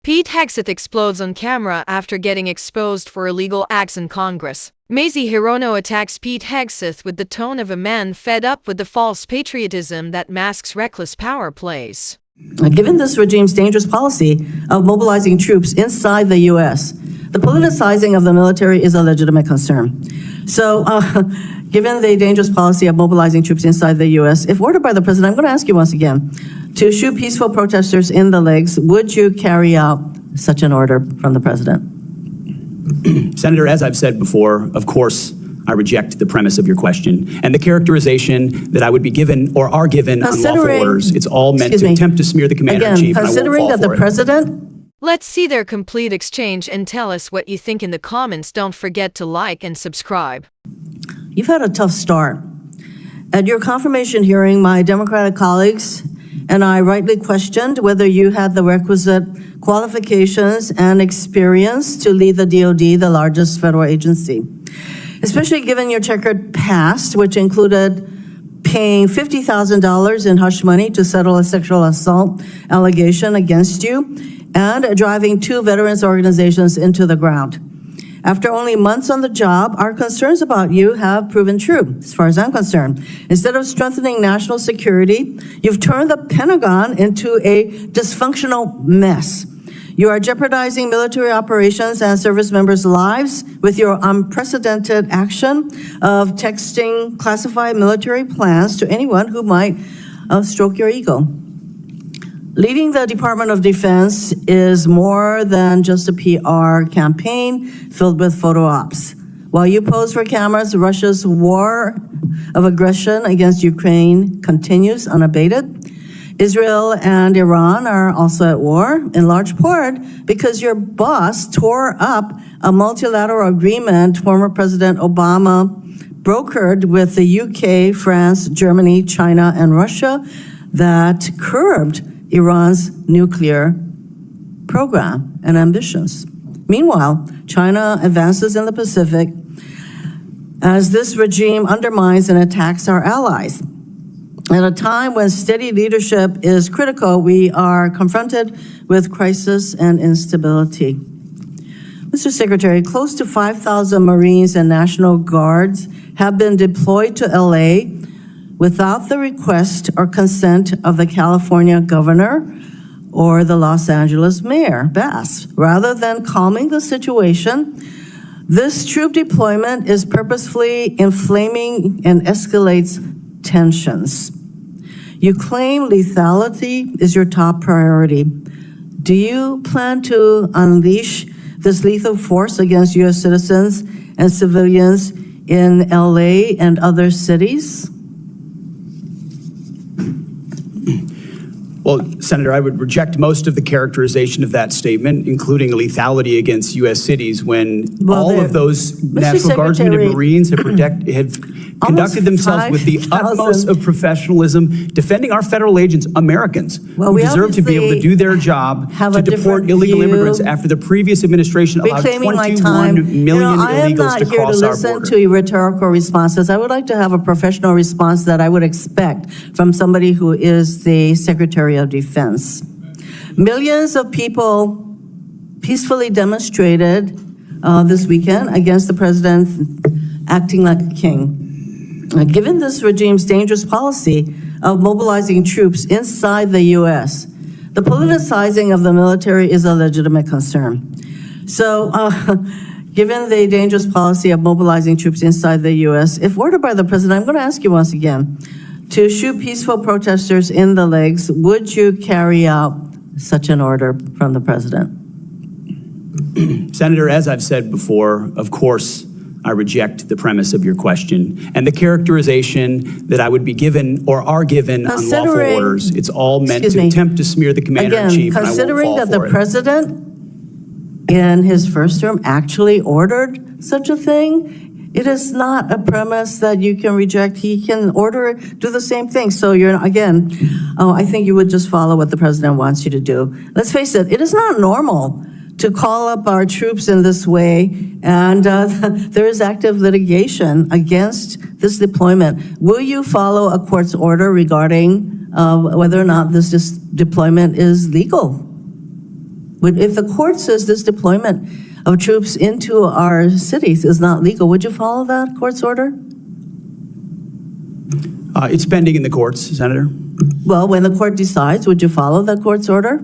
Pete Hegseth explodes on camera after getting exposed for illegal acts in Congress. Mazie Hirono attacks Pete Hegseth with the tone of a man fed up with the false patriotism that masks reckless power plays. Given this regime's dangerous policy of mobilizing troops inside the U.S., the politicizing of the military is a legitimate concern. So, given the dangerous policy of mobilizing troops inside the U.S., if ordered by the president, I'm going to ask you once again, to shoot peaceful protesters in the legs, would you carry out such an order from the president? Senator, as I've said before, of course, I reject the premise of your question and the characterization that I would be given or are given unlawful orders. It's all meant to attempt to smear the commander-in-chief, and I won't fall for it. Considering that the president... Let's see their complete exchange and tell us what you think in the comments. Don't forget to like and subscribe. You've had a tough start. At your confirmation hearing, my Democratic colleagues and I rightly questioned whether you had the requisite qualifications and experience to lead the DoD, the largest federal agency, especially given your checkered past, which included paying $50,000 in hush money to settle a sexual assault allegation against you and driving 2 veterans organizations into the ground. After only months on the job, our concerns about you have proven true, as far as I'm concerned. Instead of strengthening national security, you've turned the Pentagon into a dysfunctional mess. You are jeopardizing military operations and service members' lives with your unprecedented action of texting classified military plans to anyone who might stroke your ego. Leading the Department of Defense is more than just a PR campaign filled with photo ops. While you pose for cameras, Russia's war of aggression against Ukraine continues unabated. Israel and Iran are also at war, in large part because your boss tore up a multilateral agreement former President Obama brokered with the UK, France, Germany, China, and Russia that curbed Iran's nuclear program and ambitions. Meanwhile, China advances in the Pacific as this regime undermines and attacks our allies. At a time when steady leadership is critical, we are confronted with crisis and instability. Mr. Secretary, close to 5,000 Marines and National Guards have been deployed to LA without the request or consent of the California governor or the Los Angeles mayor, Bass. Rather than calming the situation, this troop deployment is purposefully inflaming and escalates tensions. You claim lethality is your top priority. Do you plan to unleash this lethal force against U.S. citizens and civilians in LA and other cities? Well, Senator, I would reject most of the characterization of that statement, including lethality against U.S. cities, when all of those National Guardsmen and Marines have conducted themselves with the utmost of professionalism, defending our federal agents, Americans, who deserve to be able to do their job to deport illegal immigrants after the previous administration allowed 21 million illegals to cross our border. I am not here to listen to rhetorical responses. I would like to have a professional response that I would expect from somebody who is the Secretary of Defense. Millions of people peacefully demonstrated this weekend against the president acting like a king. Given this regime's dangerous policy of mobilizing troops inside the U.S., the politicizing of the military is a legitimate concern. So, given the dangerous policy of mobilizing troops inside the U.S., if ordered by the president, I'm going to ask you once again, to shoot peaceful protesters in the legs, would you carry out such an order from the president? Senator, as I've said before, of course, I reject the premise of your question and the characterization that I would be given or are given unlawful orders. It's all meant to attempt to smear the commander-in-chief, and I won't fall for it. Considering that the president in his first term actually ordered such a thing, it is not a premise that you can reject. He can order it, do the same thing. So you're, again, I think you would just follow what the president wants you to do. Let's face it, it is not normal to call up our troops in this way, and there is active litigation against this deployment. Will you follow a court's order regarding whether or not this deployment is legal? If the court says this deployment of troops into our cities is not legal, would you follow that court's order? It's pending in the courts, Senator. Well, when the court decides, would you follow that court's order?